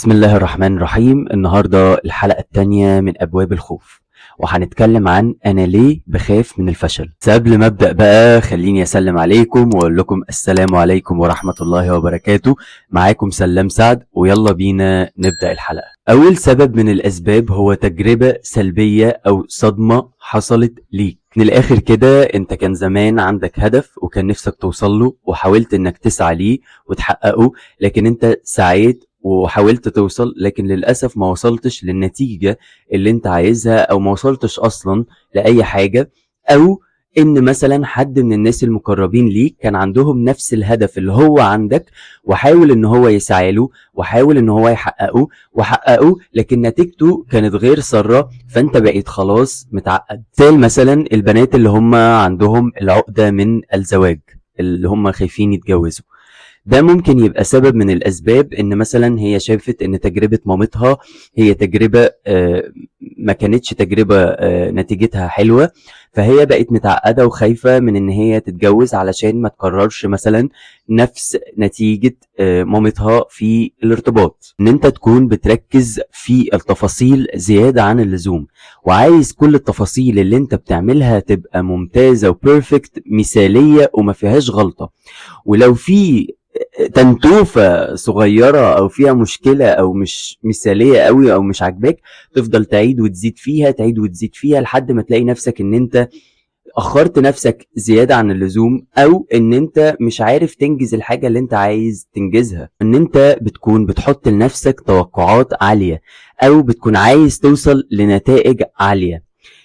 بسم الله الرحمن الرحيم. النهاردة الحلقة التانية من أبواب الخوف، وهنتكلم عن أنا ليه بخاف من الفشل. بس قبل ما أبدأ بقى خليني أسلم عليكم وأقول لكم السلام عليكم ورحمة الله وبركاته. معاكم سلام سعد، ويلا بينا نبدأ الحلقة. أول سبب من الأسباب هو تجربة سلبية أو صدمة حصلت ليك. من الآخر كده أنت كان زمان عندك هدف وكان نفسك توصله وحاولت إنك تسعى ليه وتحققه، لكن أنت سعيت وحاولت توصل لكن للأسف ما وصلتش للنتيجة اللي انت عايزها، او ما وصلتش اصلا لأي حاجة. او ان مثلا حد من الناس المقربين ليك كان عندهم نفس الهدف اللي هو عندك، وحاول ان هو يسعى له وحاول ان هو يحققه وحققه، لكن نتيجته كانت غير سارة، فانت بقيت خلاص متعقد. زي مثلا البنات اللي هم عندهم العقدة من الزواج، اللي هم خايفين يتجوزوا. ده ممكن يبقى سبب من الأسباب، إن مثلا هي شافت إن تجربة مامتها هي تجربة ما كانتش تجربة نتيجتها حلوة، فهي بقت متعقدة وخايفة من إن هي تتجوز علشان ما تكررش مثلا نفس نتيجة مامتها في الارتباط. إن أنت تكون بتركز في التفاصيل زيادة عن اللزوم، وعايز كل التفاصيل اللي أنت بتعملها تبقى ممتازة وبيرفكت، مثالية وما فيهاش غلطة. ولو في تنتوفة صغيرة او فيها مشكلة او مش مثالية قوي او مش عاجباك، تفضل تعيد وتزيد فيها تعيد وتزيد فيها لحد ما تلاقي نفسك ان انت اخرت نفسك زيادة عن اللزوم، او ان انت مش عارف تنجز الحاجة اللي انت عايز تنجزها. ان انت بتكون بتحط لنفسك توقعات عالية، او بتكون عايز توصل لنتائج عالية،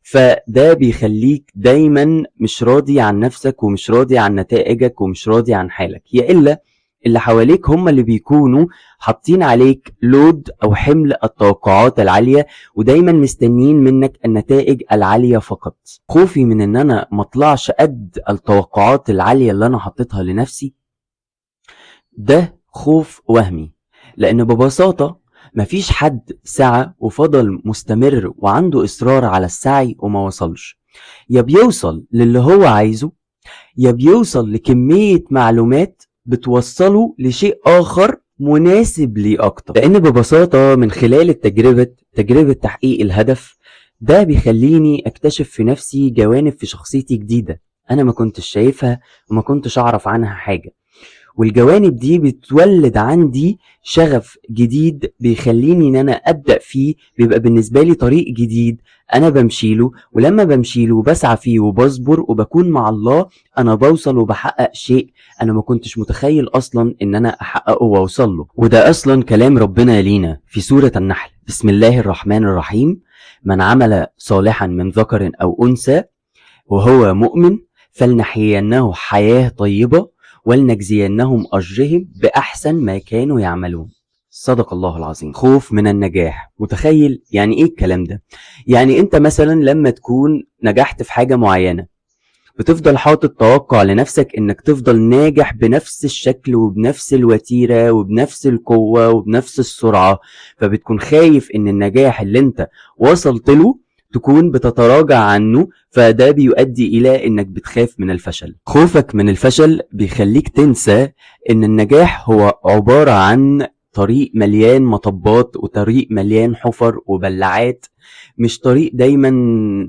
فده بيخليك دايما مش راضي عن نفسك ومش راضي عن نتائجك ومش راضي عن حالك، يا إلا اللي حواليك هم اللي بيكونوا حاطين عليك لود أو حمل التوقعات العالية، ودايما مستنيين منك النتائج العالية فقط. خوفي من ان انا مطلعش قد التوقعات العالية اللي انا حطيتها لنفسي، ده خوف وهمي. لان ببساطة مفيش حد سعى وفضل مستمر وعنده اصرار على السعي وما وصلش، يا بيوصل للي هو عايزه، يا بيوصل لكمية معلومات بتوصله لشيء اخر مناسب ليه اكتر. لان ببساطة من خلال تجربة تحقيق الهدف ده بيخليني اكتشف في نفسي جوانب في شخصيتي جديدة انا ما كنتش شايفها وما كنتش اعرف عنها حاجة، والجوانب دي بتولد عندي شغف جديد بيخليني ان انا ابدأ فيه، بيبقى بالنسبة لي طريق جديد انا بمشيله، ولما بمشيله وبسعى فيه وبصبر وبكون مع الله انا بوصل وبحقق شيء انا ما كنتش متخيل اصلا ان انا احققه واوصل له. وده اصلا كلام ربنا لينا في سورة النحل: بسم الله الرحمن الرحيم، من عمل صالحا من ذكر او انثى وهو مؤمن فلنحيينه حياة طيبة ولنجزينهم أجرهم بأحسن ما كانوا يعملون. صدق الله العظيم. خوف من النجاح. متخيل يعني ايه الكلام ده؟ يعني انت مثلا لما تكون نجحت في حاجة معينة بتفضل حاطط توقع لنفسك انك تفضل ناجح بنفس الشكل وبنفس الوتيرة وبنفس القوة وبنفس السرعة، فبتكون خايف ان النجاح اللي انت وصلت له تكون بتتراجع عنه، فده بيؤدي الى انك بتخاف من الفشل. خوفك من الفشل بيخليك تنسى ان النجاح هو عبارة عن طريق مليان مطبات وطريق مليان حفر وبلعات، مش طريق دايما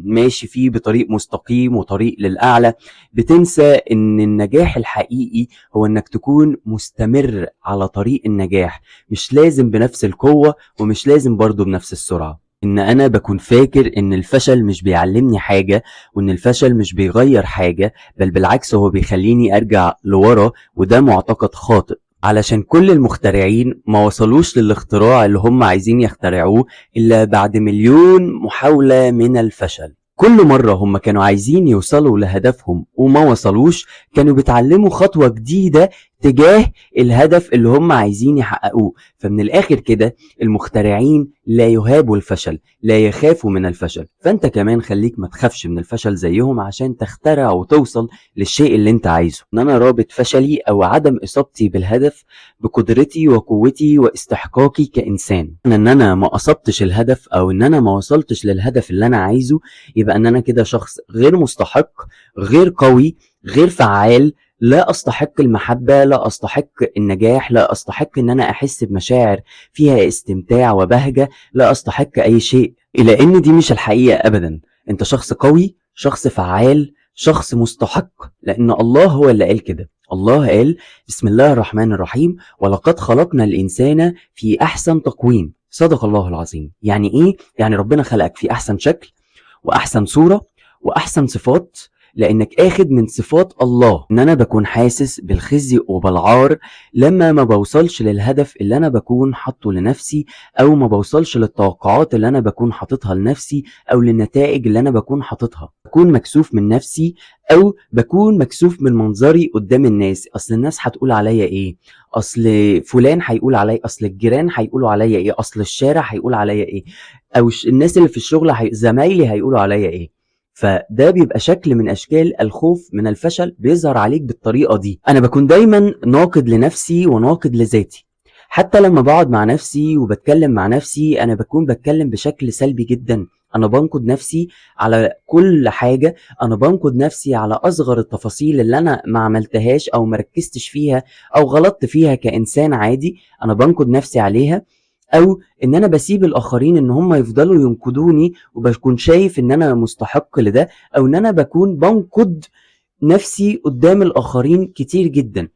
ماشي فيه بطريق مستقيم وطريق للأعلى. بتنسى ان النجاح الحقيقي هو انك تكون مستمر على طريق النجاح، مش لازم بنفس القوة ومش لازم برضو بنفس السرعة. ان انا بكون فاكر ان الفشل مش بيعلمني حاجة، وان الفشل مش بيغير حاجة، بل بالعكس هو بيخليني ارجع لورا، وده معتقد خاطئ. علشان كل المخترعين ما وصلوش للاختراع اللي هم عايزين يخترعوه إلا بعد مليون محاولة من الفشل. كل مرة هم كانوا عايزين يوصلوا لهدفهم وما وصلوش، كانوا بيتعلموا خطوة جديدة تجاه الهدف اللي هم عايزين يحققوه. فمن الآخر كده المخترعين لا يهابوا الفشل، لا يخافوا من الفشل، فانت كمان خليك ما تخافش من الفشل زيهم عشان تخترع وتوصل للشيء اللي انت عايزه. ان انا رابط فشلي او عدم اصابتي بالهدف بقدرتي وقوتي واستحقاقي كإنسان. ان انا ما اصبتش الهدف او ان انا ما وصلتش للهدف اللي انا عايزه، يبقى ان انا كده شخص غير مستحق، غير قوي، غير فعال، لا أستحق المحبة، لا أستحق النجاح، لا أستحق إن أنا أحس بمشاعر فيها استمتاع وبهجة، لا أستحق أي شيء، إلى إن دي مش الحقيقة أبدا. أنت شخص قوي، شخص فعال، شخص مستحق، لأن الله هو اللي قال كده. الله قال: بسم الله الرحمن الرحيم: ولقد خلقنا الإنسان في أحسن تقويم. صدق الله العظيم. يعني إيه؟ يعني ربنا خلقك في أحسن شكل وأحسن صورة وأحسن صفات، لأنك آخد من صفات الله. إن أنا بكون حاسس بالخزي وبالعار لما ما بوصلش للهدف اللي أنا بكون حاطه لنفسي، أو ما بوصلش للتوقعات اللي أنا بكون حاططها لنفسي، أو للنتائج اللي أنا بكون حاططها. بكون مكسوف من نفسي، أو بكون مكسوف من منظري قدام الناس. أصل الناس هتقول عليا إيه؟ أصل فلان هيقول عليا، أصل الجيران هيقولوا عليا إيه، أصل الشارع هيقول عليا إيه، او الناس اللي في الشغل زمايلي هيقولوا عليا ايه. فده بيبقى شكل من اشكال الخوف من الفشل بيظهر عليك بالطريقه دي. انا بكون دايما ناقد لنفسي وناقد لذاتي. حتى لما بقعد مع نفسي وبتكلم مع نفسي انا بكون بتكلم بشكل سلبي جدا. انا بنقد نفسي على كل حاجه، انا بنقد نفسي على اصغر التفاصيل اللي انا ما عملتهاش او مركزتش فيها او غلطت فيها كانسان عادي، انا بنقد نفسي عليها. او ان انا بسيب الاخرين ان هم يفضلوا ينقدوني وبكون شايف ان انا مستحق لده، او ان انا بكون بنقد نفسي قدام الاخرين كتير جدا،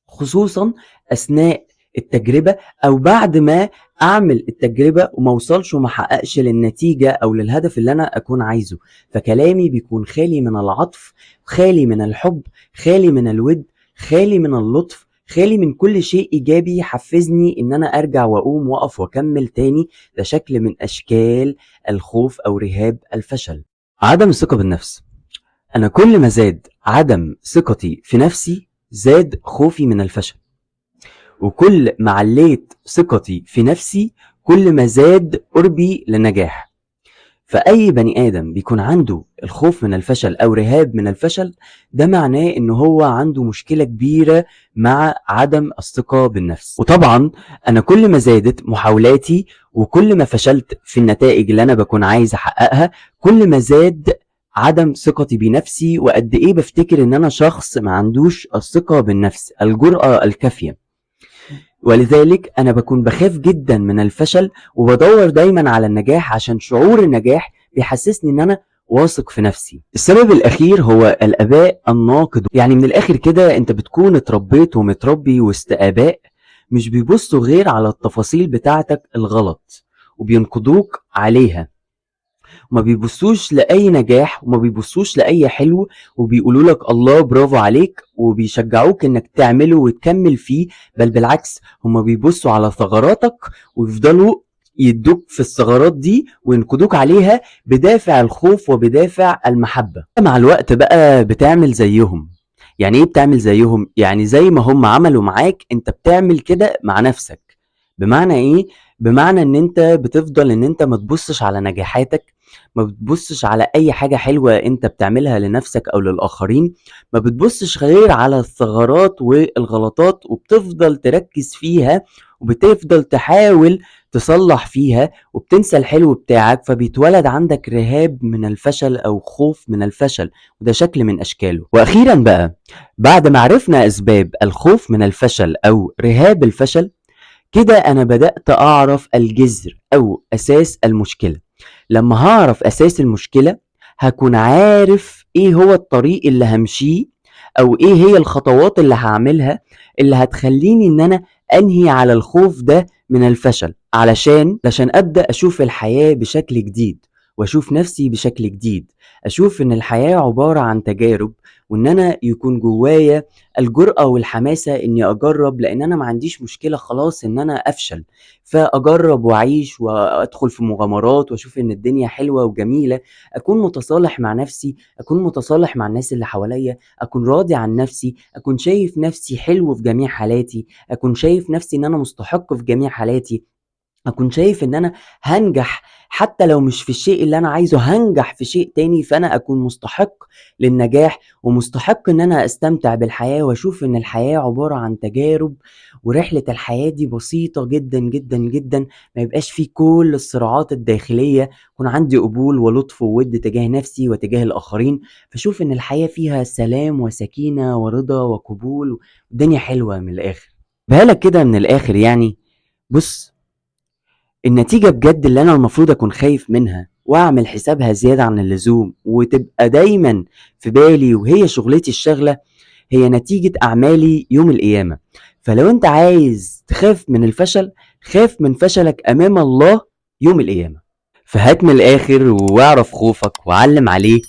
خصوصا اثناء التجربة او بعد ما اعمل التجربة وما اوصلش وما حققش للنتيجة او للهدف اللي انا اكون عايزه. فكلامي بيكون خالي من العطف، خالي من الحب، خالي من الود، خالي من اللطف، خالي من كل شيء ايجابي يحفزني ان انا ارجع واقوم واقف واكمل تاني. ده شكل من اشكال الخوف او رهاب الفشل. عدم الثقة بالنفس. انا كل ما زاد عدم ثقتي في نفسي زاد خوفي من الفشل، وكل ما عليت ثقتي في نفسي كل ما زاد قربي للنجاح. فأي بني آدم بيكون عنده الخوف من الفشل أو رهاب من الفشل، ده معناه إن هو عنده مشكلة كبيرة مع عدم الثقة بالنفس. وطبعا أنا كل ما زادت محاولاتي وكل ما فشلت في النتائج اللي أنا بكون عايز أحققها، كل ما زاد عدم ثقتي بنفسي، وقد إيه بفتكر إن أنا شخص ما عندوش الثقة بالنفس، الجرأة الكافية. ولذلك أنا بكون بخاف جدا من الفشل وبدور دايما على النجاح، عشان شعور النجاح بيحسسني ان انا واثق في نفسي. السبب الاخير هو الاباء الناقد. يعني من الاخر كده انت بتكون اتربيت ومتربي وسط اباء مش بيبصوا غير على التفاصيل بتاعتك الغلط وبينقدوك عليها، وما بيبصوش لأي نجاح وما بيبصوش لأي حلو، وبيقولوا لك الله برافو عليك وبيشجعوك انك تعمله وتكمل فيه. بل بالعكس، هما بيبصوا على ثغراتك ويفضلوا يدوك في الثغرات دي وينقدوك عليها بدافع الخوف وبدافع المحبة. مع الوقت بقى بتعمل زيهم. يعني ايه بتعمل زيهم؟ يعني زي ما هم عملوا معاك انت بتعمل كده مع نفسك. بمعنى ايه؟ بمعنى ان انت بتفضل ان انت ما تبصش على نجاحاتك، ما بتبصش على اي حاجة حلوة انت بتعملها لنفسك او للاخرين، ما بتبصش غير على الثغرات والغلطات وبتفضل تركز فيها وبتفضل تحاول تصلح فيها وبتنسى الحلو بتاعك. فبيتولد عندك رهاب من الفشل او خوف من الفشل، وده شكل من اشكاله. واخيرا بقى، بعد ما عرفنا اسباب الخوف من الفشل او رهاب الفشل، كده انا بدأت اعرف الجذر او اساس المشكلة. لما هعرف اساس المشكلة هكون عارف ايه هو الطريق اللي همشيه، او ايه هي الخطوات اللي هعملها اللي هتخليني ان انا انهي على الخوف ده من الفشل، علشان ابدأ اشوف الحياة بشكل جديد واشوف نفسي بشكل جديد. اشوف ان الحياة عبارة عن تجارب، وان انا يكون جوايا الجرأة والحماسة اني اجرب، لان انا ما عنديش مشكلة خلاص ان انا افشل، فاجرب واعيش وادخل في مغامرات واشوف ان الدنيا حلوة وجميلة. اكون متصالح مع نفسي، اكون متصالح مع الناس اللي حواليا، اكون راضي عن نفسي، اكون شايف نفسي حلو في جميع حالاتي، اكون شايف نفسي ان انا مستحق في جميع حالاتي. أكون شايف إن أنا هانجح حتى لو مش في الشيء اللي أنا عايزه، هانجح في شيء تاني، فأنا أكون مستحق للنجاح ومستحق إن أنا أستمتع بالحياة وأشوف إن الحياة عبارة عن تجارب، ورحلة الحياة دي بسيطة جدًا، جدًا، جدًا، ما يبقاش في كل الصراعات الداخلية، يكون عندي قبول ولطف ووِد تجاه نفسي وتجاه الآخرين، فاشوف إن الحياة فيها سلام وسكينة ورضا وقبول، والدنيا حلوة من الآخر. أجيبها لك كده من الآخر يعني. بُص، النتيجة بجد اللي أنا المفروض أكون خايف منها وأعمل حسابها زيادة عن اللزوم وتبقى دايمًا في بالي وهي شغلتي الشاغلة، هي نتيجة أعمالي يوم القيامة. فلو أنت عايز تخاف من الفشل، خاف من فشلك أمام الله يوم القيامة. فهات من الآخر واعرف خوفك وعلّم عليه.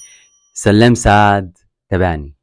سلام سعد، تابعني.